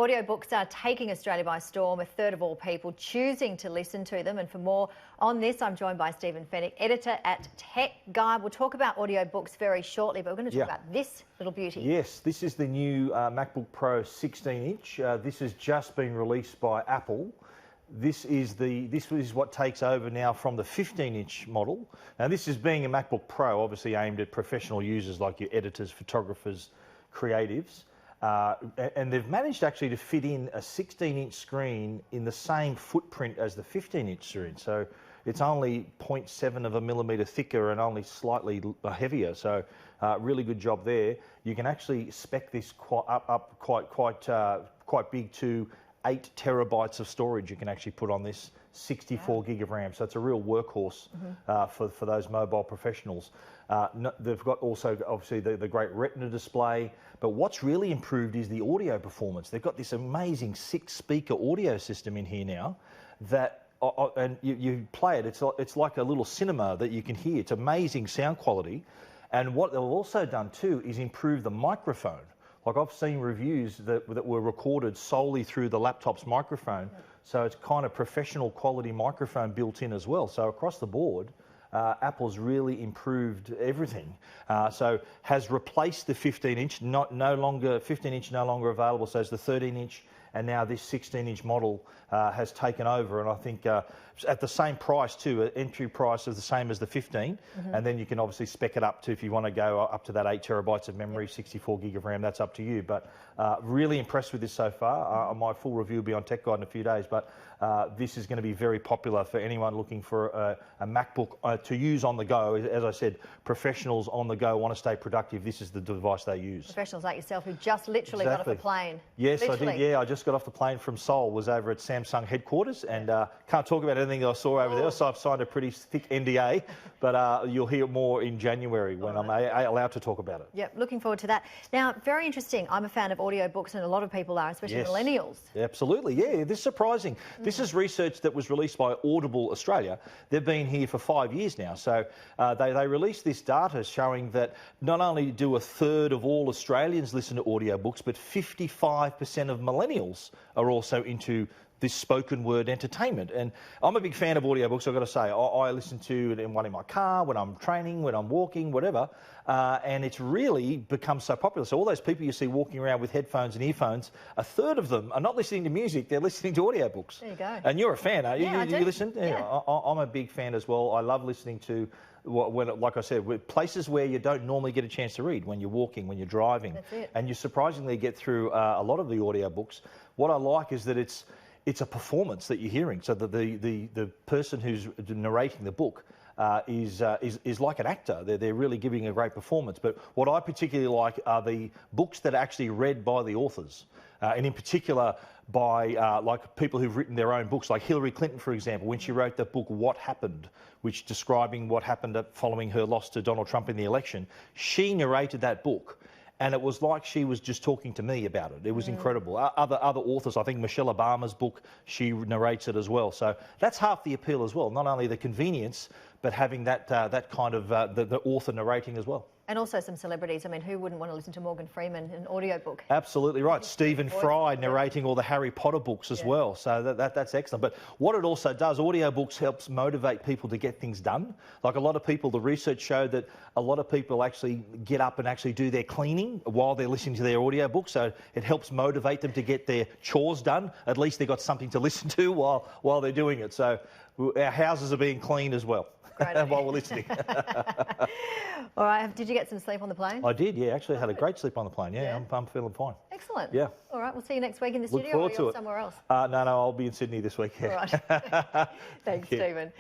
Audiobooks are taking Australia by storm, a third of all people choosing to listen to them. And for more on this, I'm joined by Steven Fenech, editor at Tech Guide. We'll talk about audiobooks very shortly, but we're going to talk about this little beauty. Yes, this is the new Macbook Pro 16-inch. This has just been released by Apple. This is what takes over now from the 15-inch model. Now, this is being a MacBook Pro, obviously aimed at professional users like your editors, photographers, creatives. And they've managed actually to fit in a 16-inch screen in the same footprint as the 15-inch screen. So it's only 0.7 of a millimetre thicker and only slightly heavier. So really good job there. You can actually spec this quite big to 8 terabytes of storage you can actually put on this, 64 gig of RAM. So it's a real workhorse for those mobile professionals. They've got also obviously the great Retina display, but what's really improved is the audio performance. They've got this amazing 6-speaker audio system in here now that, and you play it, it's like a little cinema that you can hear. It's amazing sound quality. And what they've also done too is improve the microphone. Like I've seen reviews that were recorded solely through the laptop's microphone, so it's kind of professional quality microphone built in as well. So across the board, Apple's really improved everything. So has replaced the 15-inch, no longer 15-inch, no longer available. So it's the 13-inch, and now this 16-inch model has taken over. And I think at the same price too, entry price is the same as the 15, and then you can obviously spec it up to, if you want to go up to that 8 terabytes of memory, 64 gig of RAM, that's up to you. But really impressed with this so far. My full review will be on Tech Guide in a few days, but this is going to be very popular for anyone looking for a MacBook to use on the go. As I said, professionals on the go want to stay productive. This is the device they use. Professionals like yourself who just literally got off a plane. Yes, literally. I did. Yeah, I just got off the plane from Seoul, was over at Samsung headquarters, and can't talk about anything that I saw over there, so I've signed a pretty thick NDA, but you'll hear more in January when I'm allowed to talk about it. Yep, looking forward to that. Now, very interesting. I'm a fan of audiobooks, and a lot of people are, especially millennials. Absolutely, yeah. This is surprising. This is research that was released by Audible Australia. They've been here for 5 years now, so they released this data showing that not only do a third of all Australians listen to audiobooks, but 55% of millennials are also into this spoken word entertainment. And I'm a big fan of audiobooks, I've got to say. I listen to one in my car, when I'm training, when I'm walking, whatever. And it's really become so popular. So all those people you see walking around with headphones and earphones, a third of them are not listening to music, they're listening to audiobooks. There you go. And you're a fan, are you? Yeah, I do. You listen? Yeah. I'm a big fan as well. I love listening to, like I said, places where you don't normally get a chance to read, when you're walking, when you're driving. That's it. And you surprisingly get through a lot of the audiobooks. What I like is that it's a performance that you're hearing. So the person who's narrating the book is like an actor. They're really giving a great performance. But what I particularly like are the books that are actually read by the authors, and in particular by like people who've written their own books, like Hillary Clinton, for example, when she wrote the book What Happened, which describing what happened following her loss to Donald Trump in the election. She narrated that book. And it was like she was just talking to me about it. It was incredible. Other authors, I think Michelle Obama's book, she narrates it as well. So that's half the appeal as well. Not only the convenience, but having that kind of the author narrating as well. And also some celebrities. I mean, who wouldn't want to listen to Morgan Freeman in an audiobook? Absolutely right. Stephen Fry narrating all the Harry Potter books as well. So that's excellent. But what it also does, audiobooks helps motivate people to get things done. Like a lot of people, the research showed that a lot of people actually get up and actually do their cleaning while they're listening to their audiobook. So it helps motivate them to get their chores done. At least they've got something to listen to while they're doing it. So our houses are being cleaned as well. While we're listening. All right. Did you get some sleep on the plane? I did, yeah. Actually, I had a great sleep on the plane. Yeah, I'm feeling fine. Excellent. Yeah. All right. We'll see you next week in the Look studio, forward or to you're it. somewhere else? No, I'll be in Sydney this week. Yeah. All right. Thanks, Stephen.